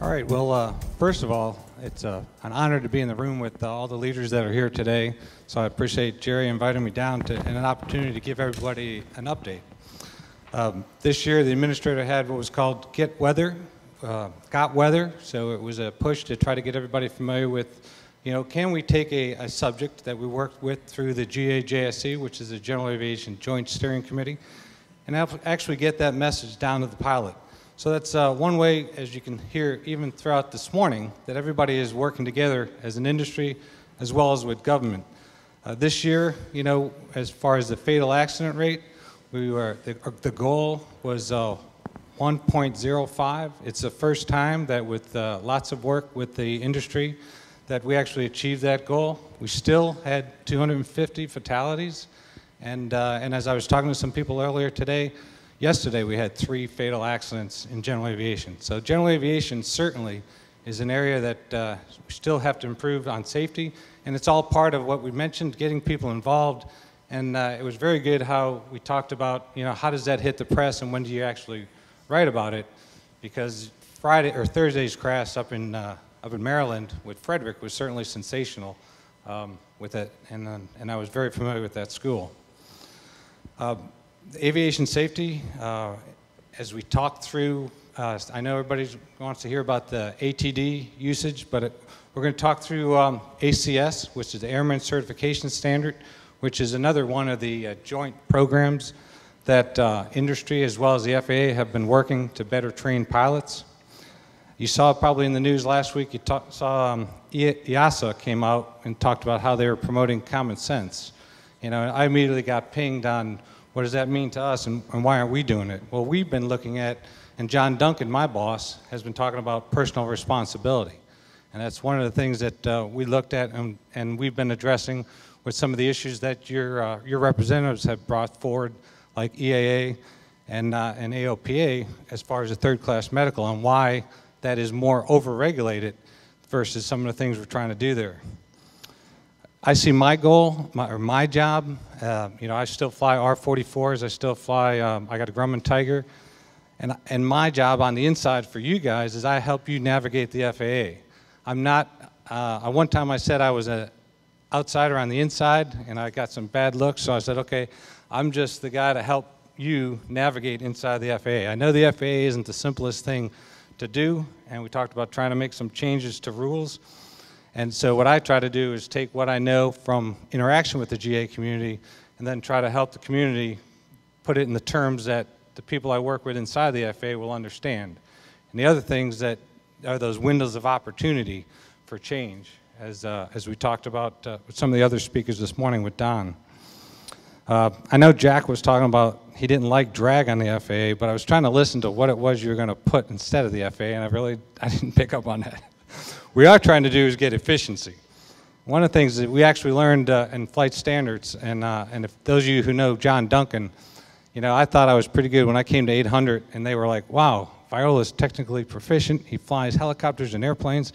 All right, well, first of all, it's an honor to be in the room with all the leaders that are here today. So I appreciate Jerry inviting me down and an opportunity to give everybody an update. This year, the administrator had what was called Got Weather. So it was a push to try to get everybody familiar with, you know, can we take a subject that we worked with through the GAJSC, which is the General Aviation Joint Steering Committee, and actually get that message down to the pilot. So that's one way, as you can hear even throughout this morning, that everybody is working together as an industry as well as with government. This year, you know, as far as the fatal accident rate, the goal was 1.05. It's the first time that with lots of work with the industry that we actually achieved that goal. We still had 250 fatalities, and as I was talking to some people earlier today, yesterday we had 3 fatal accidents in general aviation. So general aviation certainly is an area that we still have to improve on safety, and it's all part of what we mentioned, getting people involved. And it was very good how we talked about, you know, how does that hit the press and when do you actually write about it? Because Thursday's crash up in Maryland with Frederick was certainly sensational with it, and I was very familiar with that school. Aviation safety, as we talked through, I know everybody wants to hear about the ATD usage, but we're going to talk through ACS, which is the Airman Certification Standard, which is another one of the joint programs that industry as well as the FAA have been working to better train pilots. You saw probably in the news last week, you saw EASA came out and talked about how they were promoting common sense. You know, I immediately got pinged on what does that mean to us and why aren't we doing it? Well, we've been looking at, and John Duncan, my boss, has been talking about personal responsibility. And that's one of the things that we looked at and we've been addressing with some of the issues that your representatives have brought forward, like EAA and AOPA, as far as the third-class medical, and why that is more overregulated versus some of the things we're trying to do there. I see my goal, my job, you know, I still fly R-44s, I still fly, I got a Grumman Tiger, and my job on the inside for you guys is I help you navigate the FAA. I'm not, one time I said I was an outsider on the inside, and I got some bad looks, so I said, okay, I'm just the guy to help you navigate inside the FAA. I know the FAA isn't the simplest thing to do, and we talked about trying to make some changes to rules. And so what I try to do is take what I know from interaction with the GA community and then try to help the community put it in the terms that the people I work with inside the FAA will understand. And the other things that are those windows of opportunity for change, as we talked about with some of the other speakers this morning with Don. I know Jack was talking about he didn't like drag on the FAA, but I was trying to listen to what it was you were going to put instead of the FAA, and I didn't pick up on that. What we are trying to do is get efficiency. One of the things that we actually learned in flight standards, and if those of you who know John Duncan, you know, I thought I was pretty good when I came to 800, and they were like, wow, Viola's technically proficient, he flies helicopters and airplanes,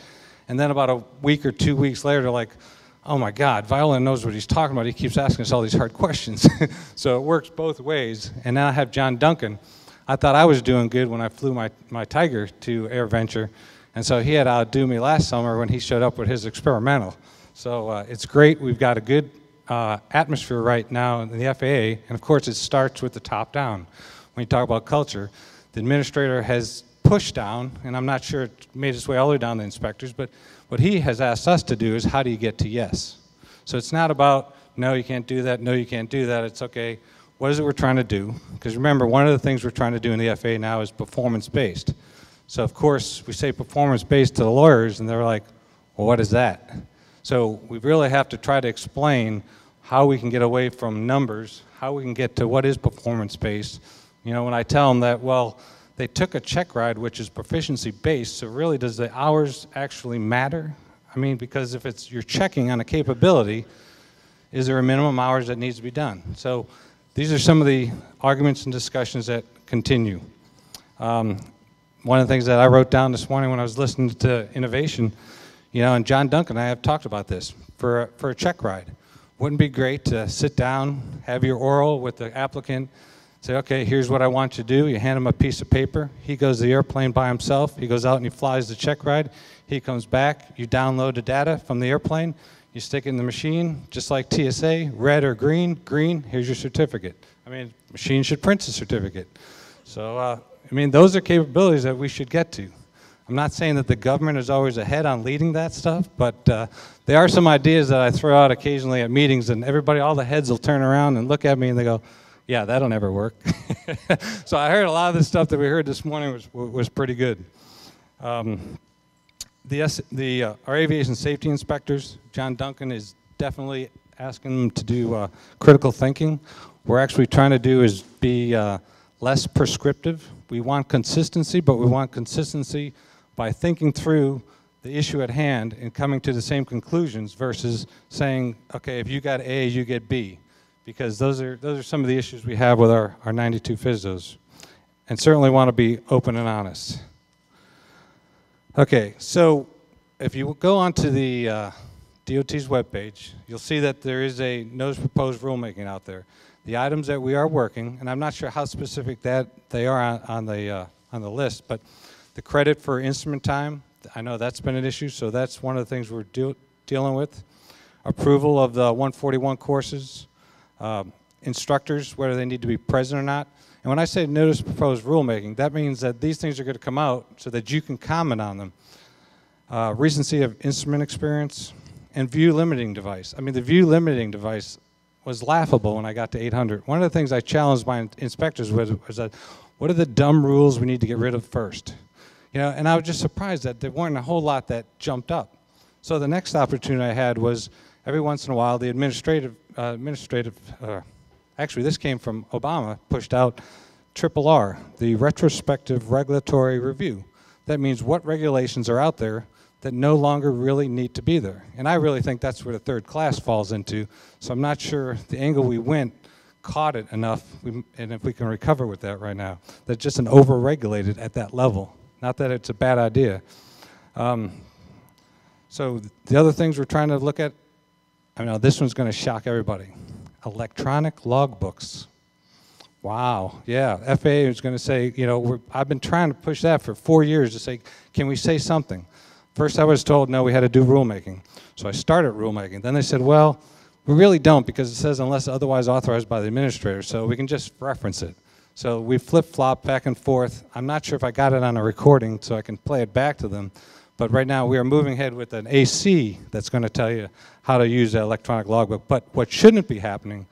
and then about a week or 2 weeks later, they're like, oh my God, Viola knows what he's talking about, he keeps asking us all these hard questions. So it works both ways, and now I have John Duncan. I thought I was doing good when I flew my Tiger to AirVenture, and so he had to outdo me last summer when he showed up with his experimental. So it's great. We've got a good atmosphere right now in the FAA, and of course it starts with the top down. When you talk about culture, the administrator has pushed down, and I'm not sure it made its way all the way down to inspectors, but what he has asked us to do is how do you get to yes? So it's not about, no, you can't do that, no, you can't do that. It's okay, what is it we're trying to do? Because remember, one of the things we're trying to do in the FAA now is performance-based. So of course, we say performance-based to the lawyers, and they're like, well, what is that? So we really have to try to explain how we can get away from numbers, how we can get to what is performance-based. You know, when I tell them that, well, they took a check ride, which is proficiency-based, so really does the hours actually matter? I mean, because if you're checking on a capability, is there a minimum hours that needs to be done? So these are some of the arguments and discussions that continue. One of the things that I wrote down this morning when I was listening to innovation, you know, and John Duncan and I have talked about this, for a check ride. Wouldn't it be great to sit down, have your oral with the applicant, Say, okay, here's what I want you to do. You hand him a piece of paper. He goes to the airplane by himself. He goes out and he flies the check ride. He comes back. You download the data from the airplane. You stick it in the machine, just like TSA, red or green. Green, here's your certificate. I mean, machine should print the certificate. So, I mean, those are capabilities that we should get to. I'm not saying that the government is always ahead on leading that stuff, but there are some ideas that I throw out occasionally at meetings, and everybody, all the heads will turn around and look at me and they go, yeah, that'll never work. So I heard a lot of the stuff that we heard this morning was pretty good. Our aviation safety inspectors, John Duncan is definitely asking them to do critical thinking. We're actually trying to do is be less prescriptive. We want consistency, but we want consistency by thinking through the issue at hand and coming to the same conclusions versus saying, okay, if you got A, you get B. Because those are some of the issues we have with our 92 FSDOs. And certainly want to be open and honest. Okay, so if you go onto the DOT's webpage, you'll see that there is a notice of proposed rulemaking out there. The items that we are working, and I'm not sure how specific that they are on the list, but the credit for instrument time, I know that's been an issue, so that's one of the things we're dealing with. Approval of the 141 courses. Instructors, whether they need to be present or not. And when I say notice of proposed rulemaking, that means that these things are going to come out so that you can comment on them. Recency of instrument experience and view limiting device. I mean, the view limiting device was laughable when I got to 800. One of the things I challenged my inspectors with was that, what are the dumb rules we need to get rid of first? You know, and I was just surprised that there weren't a whole lot that jumped up. So the next opportunity I had was every once in a while the actually this came from Obama, pushed out RRR, the retrospective regulatory review. That means what regulations are out there that no longer really need to be there. And I really think that's where the third class falls into. So I'm not sure the angle we went caught it enough, and if we can recover with that right now. That's just an over-regulated at that level. Not that it's a bad idea. So the other things we're trying to look at, I know this one's going to shock everybody. Electronic logbooks. Wow, yeah, FAA is going to say, you know, I've been trying to push that for 4 years to say, can we say something? First I was told, no, we had to do rulemaking. So I started rulemaking. Then they said, well, we really don't because it says unless otherwise authorized by the administrator, so we can just reference it. So we flip-flop back and forth. I'm not sure if I got it on a recording so I can play it back to them. But right now we are moving ahead with an AC that's going to tell you how to use the electronic logbook. But what shouldn't be happening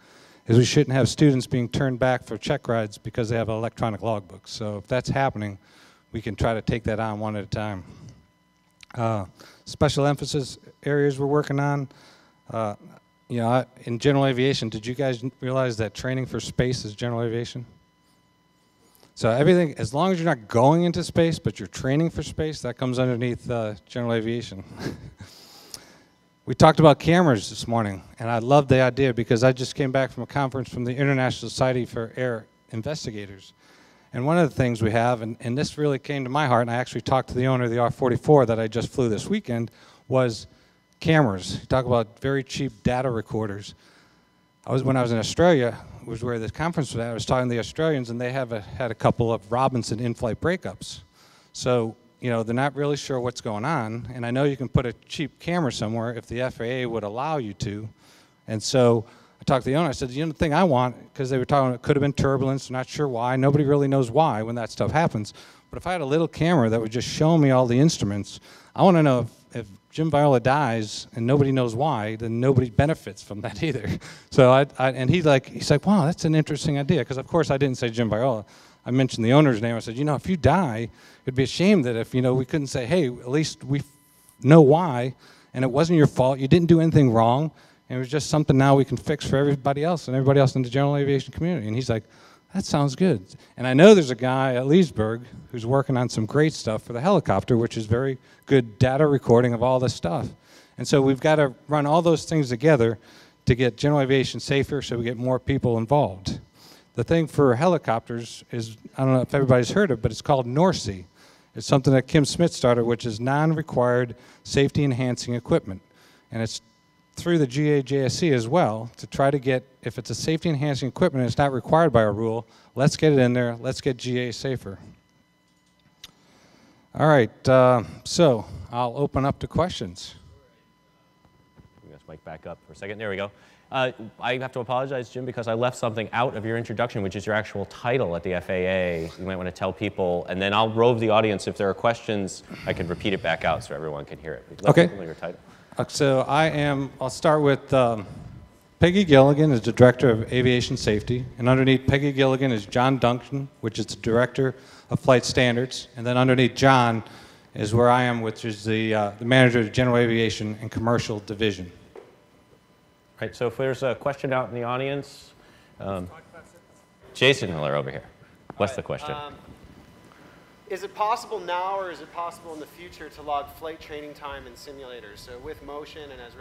is we shouldn't have students being turned back for check rides because they have an electronic logbook. So if that's happening, we can try to take that on one at a time. Special emphasis areas we're working on. You know, in general aviation, did you guys realize that training for space is general aviation? So everything, as long as you're not going into space, but you're training for space, that comes underneath general aviation. We talked about cameras this morning, and I love the idea because I just came back from a conference from the International Society for Air Investigators. And one of the things we have, and this really came to my heart, and I actually talked to the owner of the R-44 that I just flew this weekend, was cameras. You talk about very cheap data recorders. When I was in Australia, was where this conference was at, I was talking to the Australians, and they had a couple of Robinson in-flight breakups. So, you know, they're not really sure what's going on, and I know you can put a cheap camera somewhere if the FAA would allow you to. And so I talked to the owner, I said, you know, the thing I want, because they were talking, it could have been turbulence, not sure why, nobody really knows why when that stuff happens, but if I had a little camera that would just show me all the instruments, I want to know if Jim Viola dies and nobody knows why, then nobody benefits from that either. So and he's like, wow, that's an interesting idea, because of course I didn't say Jim Viola. I mentioned the owner's name. I said, you know, if you die, it'd be a shame that if, you know, we couldn't say, hey, at least we know why, and it wasn't your fault, you didn't do anything wrong, and it was just something now we can fix for everybody else and everybody else in the general aviation community. And he's like, that sounds good. And I know there's a guy at Leesburg who's working on some great stuff for the helicopter, which is very good data recording of all this stuff. And so we've got to run all those things together to get general aviation safer so we get more people involved. The thing for helicopters is, I don't know if everybody's heard of it, but it's called NORSE. It's something that Kim Smith started, which is non-required safety enhancing equipment. And it's through the GAJSC as well to try to get, if it's a safety enhancing equipment and it's not required by a rule, let's get it in there, let's get GA safer. All right, so I'll open up to questions. Bring this mic back up for a second. There we go. I have to apologize, Jim, because I left something out of your introduction, which is your actual title at the FAA. You might want to tell people, and then I'll rove the audience. If there are questions, I can repeat it back out so everyone can hear it. Okay. Your title. So I'll start with Peggy Gilligan is the Director of Aviation Safety, and underneath Peggy Gilligan is John Duncan, which is the Director of Flight Standards, and then underneath John is where I am, which is the Manager of the General Aviation and Commercial Division. Right, so if there's a question out in the audience, Jason Miller over here. What's the question? Is it possible now or is it possible in the future to log flight training time in simulators? So with motion and as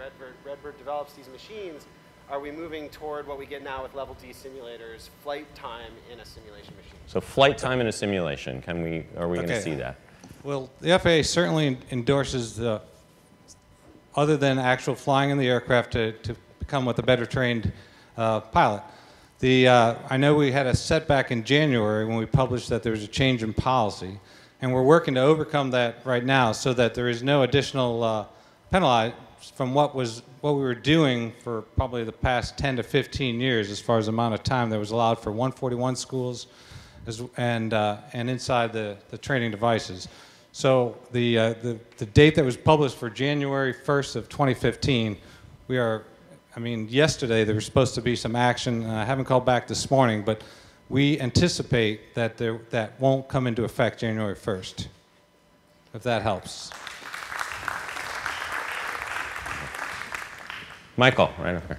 Redbird develops these machines, are we moving toward what we get now with level D simulators, flight time in a simulation machine? So flight time in a simulation, are we going to see that? Well, the FAA certainly endorses the, other than actual flying in the aircraft to come with a better trained pilot. I know we had a setback in January when we published that there was a change in policy, and we're working to overcome that right now so that there is no additional penalty from what we were doing for probably the past 10 to 15 years as far as the amount of time that was allowed for 141 schools and inside the training devices. So the date that was published for January 1st of 2015, yesterday there was supposed to be some action, and I haven't called back this morning, but we anticipate that that won't come into effect January 1st, if that helps. Michael, right up here.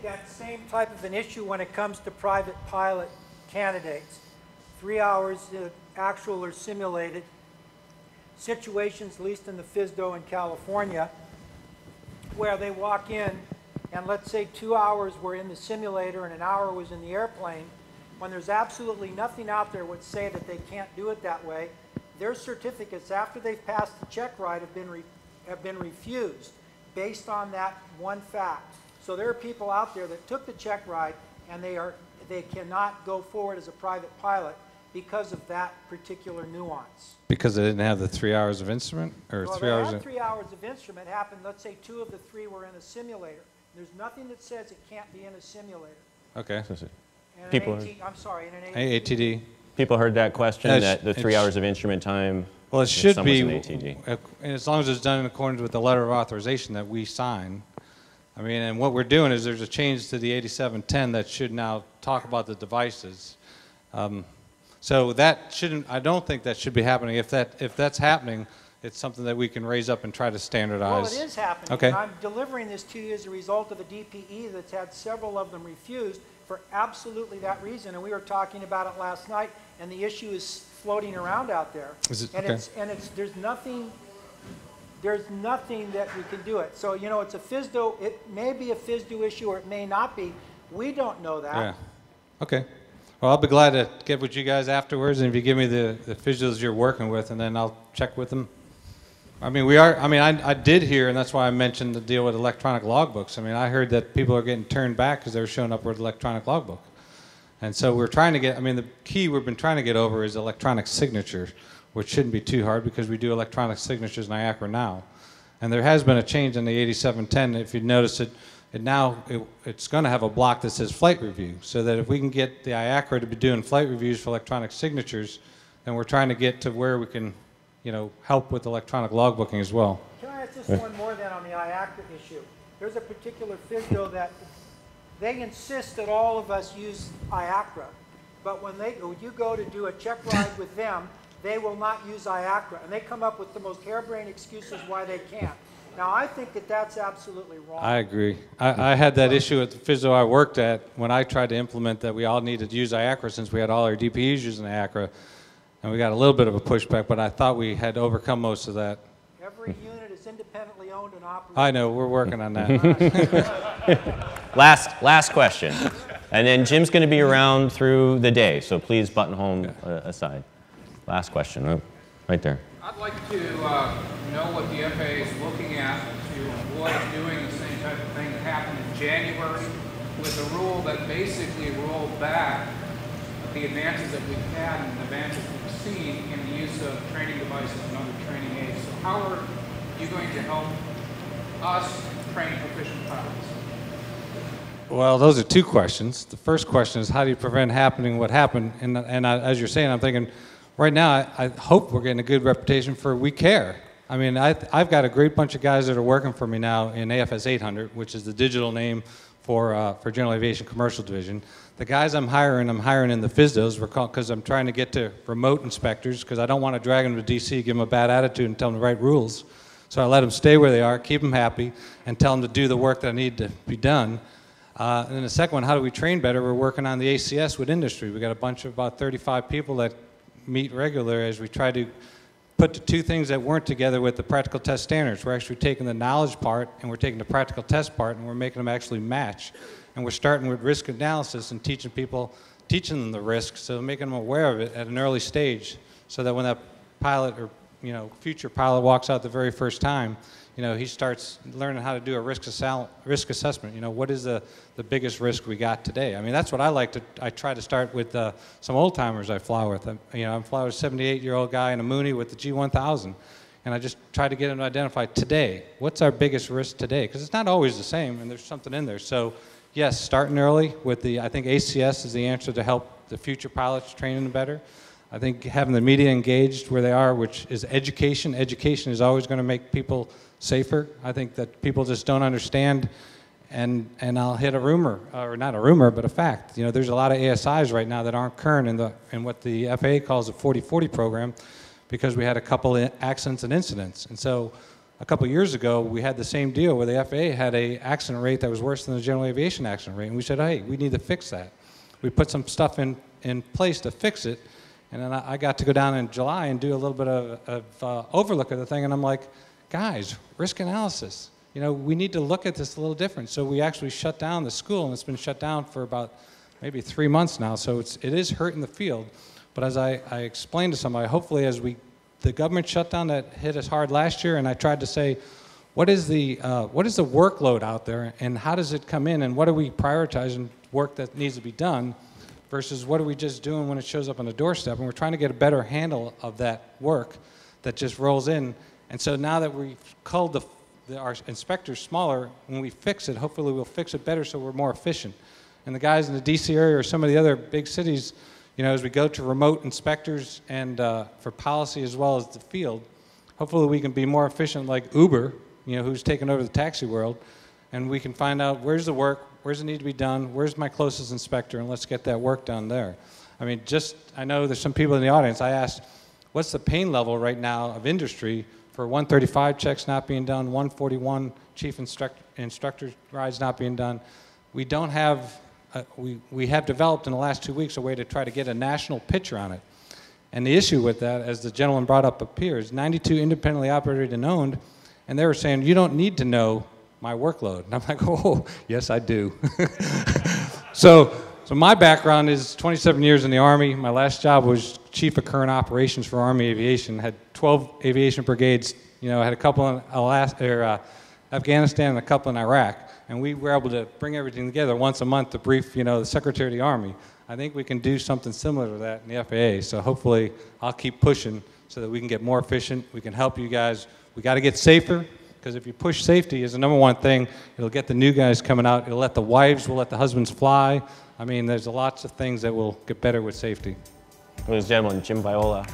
That same type of an issue when it comes to private pilot candidates. 3 hours actual or simulated. Situations, at least in the FSDO in California, where they walk in and let's say 2 hours were in the simulator and an hour was in the airplane, when there's absolutely nothing out there would say that they can't do it that way, their certificates after they've passed the check ride have been refused based on that one fact. So there are people out there that took the check ride and they cannot go forward as a private pilot because of that particular nuance. Because they didn't have the 3 hours of instrument? Or well, 3 they hours had 3 hours of instrument happened, let's say 2 of the 3 were in a simulator. There's nothing that says it can't be in a simulator. Okay. And I'm sorry, in an ATD. People heard that question, that the 3 hours of instrument time. Well, it should be, ATD. as long as it's done in accordance with the letter of authorization that we sign. And what we're doing is there's a change to the 8710 that should now talk about the devices. So that shouldn't, I don't think that should be happening. If that's happening, it's something that we can raise up and try to standardize. Well, it is happening. Okay. And I'm delivering this to you as a result of a DPE that's had several of them refused for absolutely that reason. And we were talking about it last night, and the issue is floating around out there. Is it, and okay. There's nothing that we can do it. So, you know, it's a FSDO, it may be a FSDO issue or it may not be. We don't know that. Yeah. Okay. Well, I'll be glad to get with you guys afterwards, and if you give me the visuals you're working with, and then I'll check with them. I did hear, and that's why I mentioned the deal with electronic logbooks. I heard that people are getting turned back because they're showing up with electronic logbook. And so we're trying to get, the key we've been trying to get over is electronic signature, which shouldn't be too hard because we do electronic signatures in IACRA now. And there has been a change in the 8710. If you notice it, it's going to have a block that says flight review, so that if we can get the IACRA to be doing flight reviews for electronic signatures, then we're trying to get to where we can, help with electronic logbooking as well. Can I ask just one more then on the IACRA issue? There's a particular FSDO that they insist that all of us use IACRA, but when you go to do a check ride with them, they will not use IACRA, and they come up with the most harebrained excuses why they can't. Now, I think that that's absolutely wrong. I agree. I had that issue at the FSDO I worked at when I tried to implement that we all needed to use IACRA since we had all our DPEs using IACRA, and we got a little bit of a pushback, but I thought we had overcome most of that. Every unit is independently owned and operated. I know, we're working on that. Last question. And then Jim's going to be around through the day, so please button home aside. Last question, right there. I'd like to know what the FAA is looking at to avoid doing the same type of thing that happened in January with a rule that basically rolled back the advances that we've had and the advances we've seen in the use of training devices and other training aids. So how are you going to help us train proficient pilots? Well, those are two questions. The first question is, how do you prevent happening what happened? And as you're saying, I'm thinking, right now, I hope we're getting a good reputation for we care. I mean, I've got a great bunch of guys that are working for me now in AFS 800, which is the digital name for General Aviation Commercial Division. The guys I'm hiring in the FSDOs because I'm trying to get to remote inspectors because I don't want to drag them to DC, give them a bad attitude and tell them the right rules. So I let them stay where they are, keep them happy, and tell them to do the work that need to be done. And then the second one, how do we train better? We're working on the ACS with industry. We've got a bunch of about 35 people that meet regularly as we try to put the two things that weren't together with the practical test standards. We're actually taking the knowledge part and we're taking the practical test part and we're making them actually match. And we're starting with risk analysis and teaching them the risk, so making them aware of it at an early stage so that when that pilot or future pilot walks out the very first time, he starts learning how to do a risk assessment. What is the biggest risk we got today? I mean, that's what I try to start with some old timers I fly with. I'm flying with a 78-year-old guy in a Mooney with the G1000. And I just try to get him to identify today, what's our biggest risk today? Because it's not always the same, and there's something in there. So, yes, starting early with I think ACS is the answer to help the future pilots training better. I think having the media engaged where they are, which is education. Education is always going to make people safer. I think that people just don't understand, and I'll hit a rumor, or not a rumor, but a fact. There's a lot of ASIs right now that aren't current in what the FAA calls the 40-40 program, because we had a couple of accidents and incidents. And so a couple of years ago, we had the same deal where the FAA had an accident rate that was worse than the General Aviation accident rate, and we said, hey, we need to fix that. We put some stuff in place to fix it. And then I got to go down in July and do a little bit of overlook of the thing, and I'm like, guys, risk analysis. We need to look at this a little different. So we actually shut down the school, and it's been shut down for about maybe 3 months now. So it is hurting the field. But as I explained to somebody, hopefully the government shutdown that hit us hard last year, and I tried to say, what is the workload out there, and how does it come in, and what are we prioritizing work that needs to be done versus what are we just doing when it shows up on the doorstep? And we're trying to get a better handle of that work that just rolls in. And so now that we've culled our inspectors smaller, when we fix it, hopefully we'll fix it better so we're more efficient. And the guys in the DC area or some of the other big cities, as we go to remote inspectors and for policy as well as the field, hopefully we can be more efficient like Uber, who's taken over the taxi world, and we can find out where's the work, where's it need to be done, where's my closest inspector, and let's get that work done there. I mean, I know there's some people in the audience, I asked, what's the pain level right now of industry for 135 checks not being done, 141 chief instructor rides not being done? We don't have, we have developed in the last 2 weeks a way to try to get a national picture on it. And the issue with that, as the gentleman brought up here, is 92 independently operated and owned, and they were saying, you don't need to know my workload. And I'm like, oh, yes, I do. So my background is 27 years in the Army. My last job was Chief of Current Operations for Army Aviation. Had 12 aviation brigades. Had a couple in Afghanistan and a couple in Iraq. And we were able to bring everything together once a month to brief, the Secretary of the Army. I think we can do something similar to that in the FAA. So hopefully I'll keep pushing so that we can get more efficient. We can help you guys. We got to get safer. Because if you push safety as the #1 thing, it'll get the new guys coming out. It'll let the wives, will let the husbands fly. I mean, there's lots of things that will get better with safety. Ladies and gentlemen, Jim Viola.